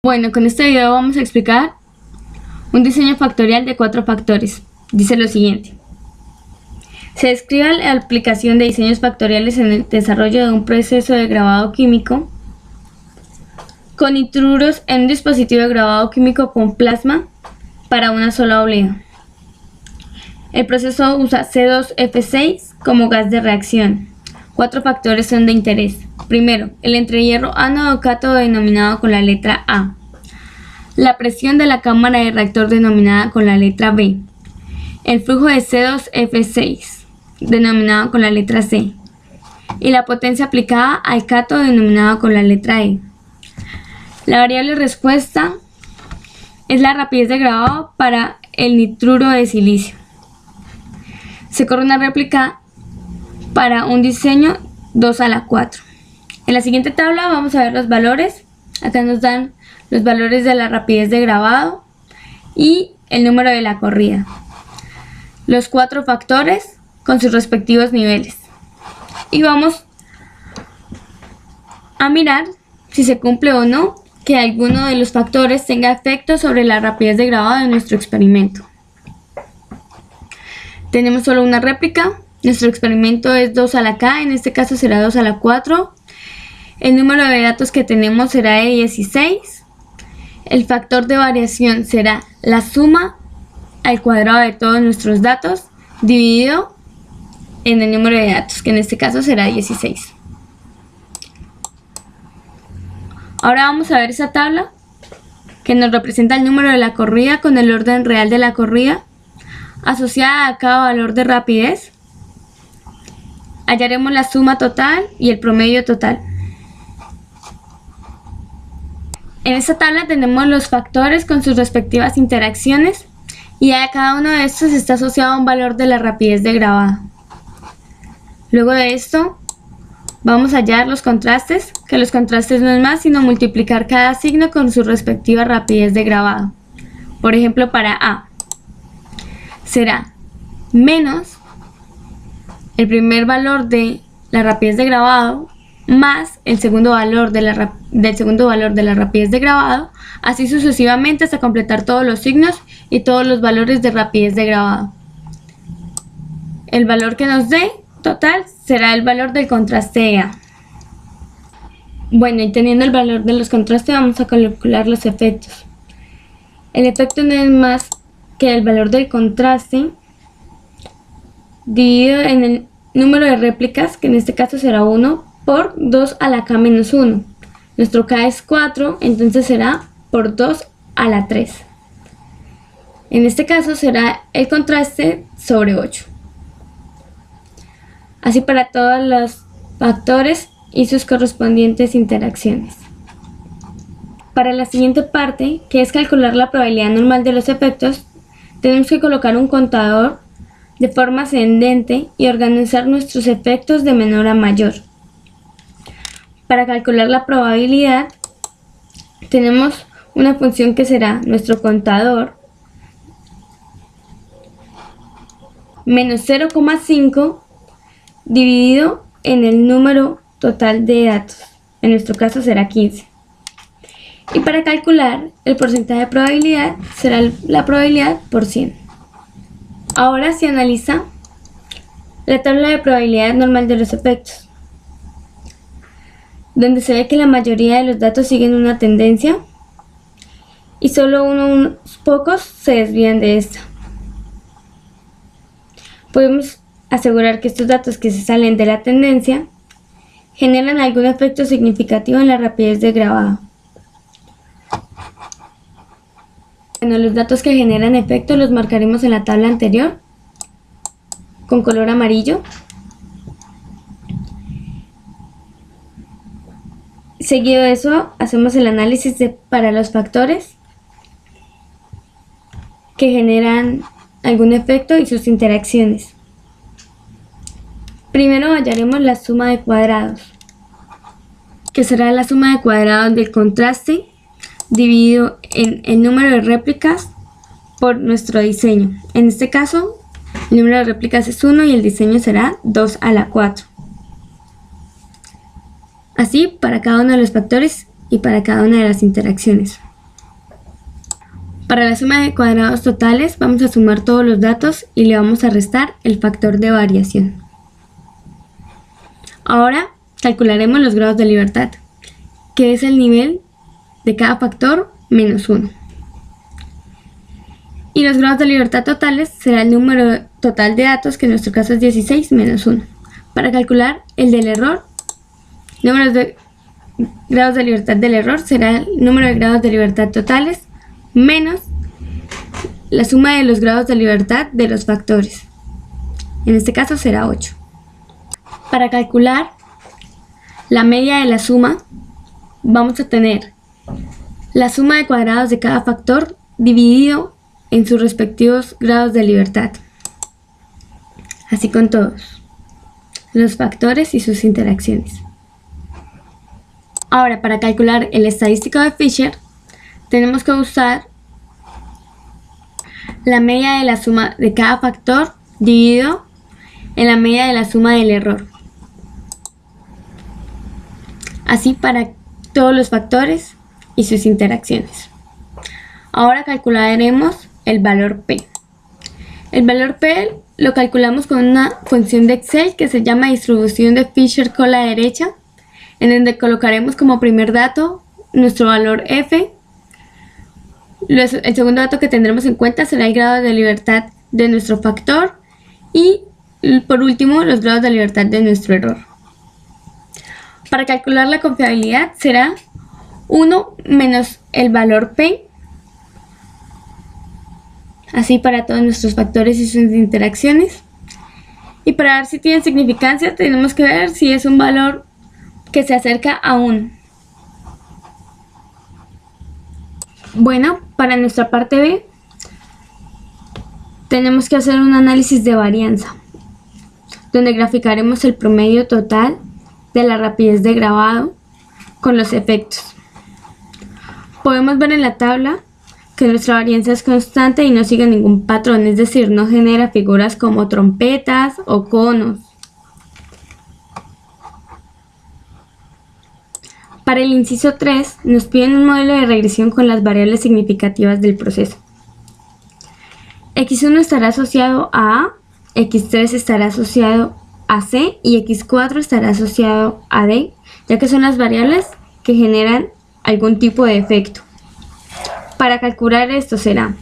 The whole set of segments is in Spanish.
Bueno, con este video vamos a explicar un diseño factorial de 4 factores. Dice lo siguiente. Se describe la aplicación de diseños factoriales en el desarrollo de un proceso de grabado químico con nitruros en un dispositivo de grabado químico con plasma para una sola oblea. El proceso usa C2F6 como gas de reacción. 4 factores son de interés. Primero, el entrehierro ánodo cátodo denominado con la letra A. La presión de la cámara de reactor denominada con la letra B. El flujo de C2F6 denominado con la letra C. Y la potencia aplicada al cátodo denominado con la letra E. La variable respuesta es la rapidez de grabado para el nitruro de silicio. Se corre una réplica para un diseño 2 a la 4. En la siguiente tabla vamos a ver los valores. Acá nos dan los valores de la rapidez de grabado y el número de la corrida. Los 4 factores con sus respectivos niveles. Y vamos a mirar si se cumple o no que alguno de los factores tenga efecto sobre la rapidez de grabado de nuestro experimento. Tenemos solo una réplica. Nuestro experimento es 2 a la K, en este caso será 2 a la 4. El número de datos que tenemos será de 16. El factor de variación será la suma al cuadrado de todos nuestros datos dividido en el número de datos, que en este caso será 16. Ahora vamos a ver esa tabla que nos representa el número de la corrida con el orden real de la corrida asociada a cada valor de rapidez. Hallaremos la suma total y el promedio total. En esta tabla tenemos los factores con sus respectivas interacciones y a cada uno de estos está asociado a un valor de la rapidez de grabado. Luego de esto vamos a hallar los contrastes, que los contrastes no es más sino multiplicar cada signo con su respectiva rapidez de grabado. Por ejemplo, para A será menos el primer valor de la rapidez de grabado más el segundo valor del segundo valor de la rapidez de grabado, así sucesivamente hasta completar todos los signos y todos los valores de rapidez de grabado. El valor que nos dé total será el valor del contraste A. Bueno, y teniendo el valor de los contrastes vamos a calcular los efectos. El efecto no es más que el valor del contraste dividido en el número de réplicas, que en este caso será 1, por 2 a la K menos 1. Nuestro K es 4, entonces será por 2 a la 3. En este caso será el contraste sobre 8. Así para todos los factores y sus correspondientes interacciones. Para la siguiente parte, que es calcular la probabilidad normal de los efectos, tenemos que colocar un contador de forma ascendente y organizar nuestros efectos de menor a mayor. Para calcular la probabilidad tenemos una función que será nuestro contador menos 0,5 dividido en el número total de datos. En nuestro caso será 15. Y para calcular el porcentaje de probabilidad será la probabilidad por 100. Ahora se analiza la tabla de probabilidad normal de los efectos, donde se ve que la mayoría de los datos siguen una tendencia y solo unos pocos se desvían de esta. Podemos asegurar que estos datos que se salen de la tendencia generan algún efecto significativo en la rapidez de grabado. Bueno, los datos que generan efecto los marcaremos en la tabla anterior con color amarillo. Seguido de eso, hacemos el análisis para los factores que generan algún efecto y sus interacciones. Primero hallaremos la suma de cuadrados, que será la suma de cuadrados del contraste dividido en el número de réplicas por nuestro diseño. En este caso, el número de réplicas es 1 y el diseño será 2 a la 4. Así para cada uno de los factores y para cada una de las interacciones. Para la suma de cuadrados totales vamos a sumar todos los datos y le vamos a restar el factor de variación. Ahora calcularemos los grados de libertad, que es el nivel de cada factor menos 1. Y los grados de libertad totales será el número total de datos, que en nuestro caso es 16 menos 1. Para calcular el del error, números de grados de libertad del error será el número de grados de libertad totales menos la suma de los grados de libertad de los factores. En este caso será 8. Para calcular la media de la suma, vamos a tener la suma de cuadrados de cada factor dividido en sus respectivos grados de libertad. Así con todos los factores y sus interacciones. Ahora, para calcular el estadístico de Fisher, tenemos que usar la media de la suma de cada factor dividido en la media de la suma del error. Así para todos los factores y sus interacciones. Ahora calcularemos el valor P. El valor P lo calculamos con una función de Excel que se llama distribución de Fisher con la derecha, en donde colocaremos como primer dato nuestro valor F. El segundo dato que tendremos en cuenta será el grado de libertad de nuestro factor y por último los grados de libertad de nuestro error. Para calcular la confiabilidad será 1 menos el valor P, así para todos nuestros factores y sus interacciones. Y para ver si tienen significancia tenemos que ver si es un valor que se acerca a 1. Bueno, para nuestra parte B tenemos que hacer un análisis de varianza, donde graficaremos el promedio total de la rapidez de grabado con los efectos. Podemos ver en la tabla que nuestra varianza es constante y no sigue ningún patrón, es decir, no genera figuras como trompetas o conos. Para el inciso 3 nos piden un modelo de regresión con las variables significativas del proceso. X1 estará asociado a A, X3 estará asociado a C y X4 estará asociado a D, ya que son las variables que generan algún tipo de efecto. Para calcular esto será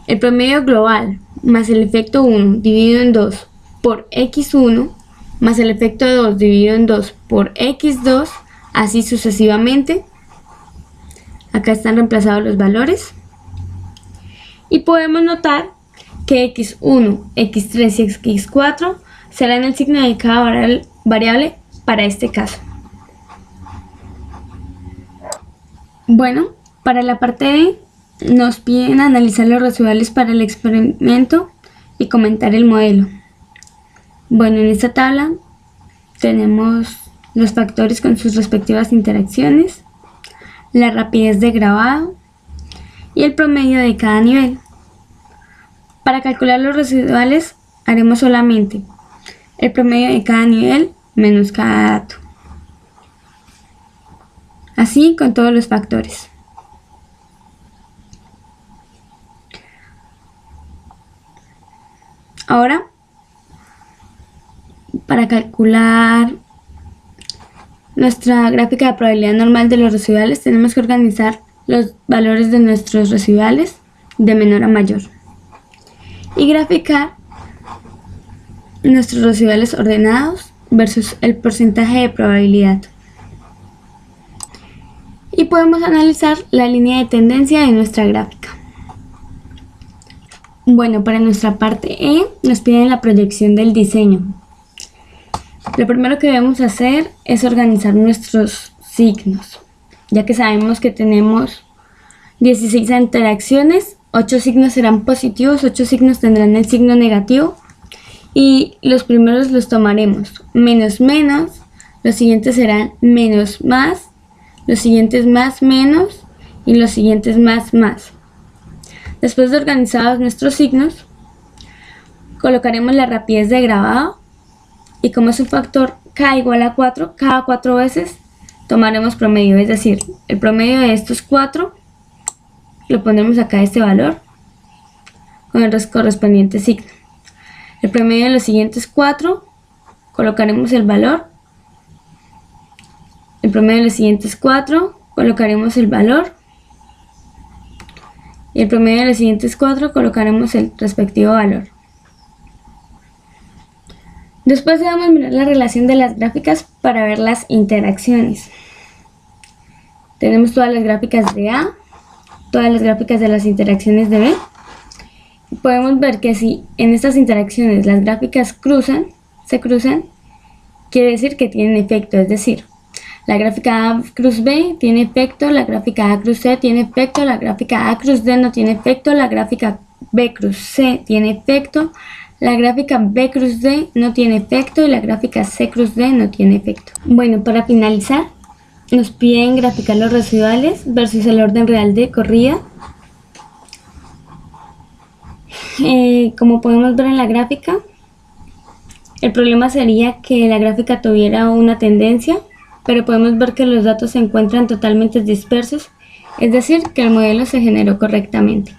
el promedio global más el efecto 1 dividido en 2 por X1 más el efecto 2 dividido en 2 por X2, así sucesivamente. Acá están reemplazados los valores. Y podemos notar que X1, X3 y X4 serán el signo de cada variable para este caso. Bueno, para la parte D nos piden analizar los residuales para el experimento y comentar el modelo. Bueno, en esta tabla tenemos los factores con sus respectivas interacciones, la rapidez de grabado y el promedio de cada nivel. Para calcular los residuales haremos solamente el promedio de cada nivel menos cada dato. Así con todos los factores. Ahora, para calcular nuestra gráfica de probabilidad normal de los residuales, tenemos que organizar los valores de nuestros residuales de menor a mayor y graficar nuestros residuales ordenados versus el porcentaje de probabilidad. Y podemos analizar la línea de tendencia de nuestra gráfica. Bueno, para nuestra parte E nos piden la proyección del diseño. Lo primero que debemos hacer es organizar nuestros signos, ya que sabemos que tenemos 16 interacciones, 8 signos serán positivos, 8 signos tendrán el signo negativo y los primeros los tomaremos menos menos, los siguientes serán menos más, los siguientes más menos y los siguientes más más. Después de organizados nuestros signos, colocaremos la rapidez de grabado y como es un factor k igual a 4, cada 4 veces tomaremos promedio, es decir, el promedio de estos 4 le pondremos acá este valor con el correspondiente signo. El promedio de los siguientes 4, colocaremos el valor. El promedio de los siguientes 4, colocaremos el valor. Y el promedio de los siguientes 4, colocaremos el respectivo valor. Después debemos mirar la relación de las gráficas para ver las interacciones. Tenemos todas las gráficas de A, todas las gráficas de las interacciones de B. Podemos ver que si en estas interacciones las gráficas se cruzan, quiere decir que tienen efecto, es decir, la gráfica A cruz B tiene efecto, la gráfica A cruz C tiene efecto, la gráfica A cruz D no tiene efecto, la gráfica B cruz C tiene efecto, la gráfica B cruz D no tiene efecto y la gráfica C cruz D no tiene efecto. Bueno, para finalizar, nos piden graficar los residuales versus el orden real de corrida. Como podemos ver en la gráfica, el problema sería que la gráfica tuviera una tendencia, pero podemos ver que los datos se encuentran totalmente dispersos, es decir, que el modelo se generó correctamente.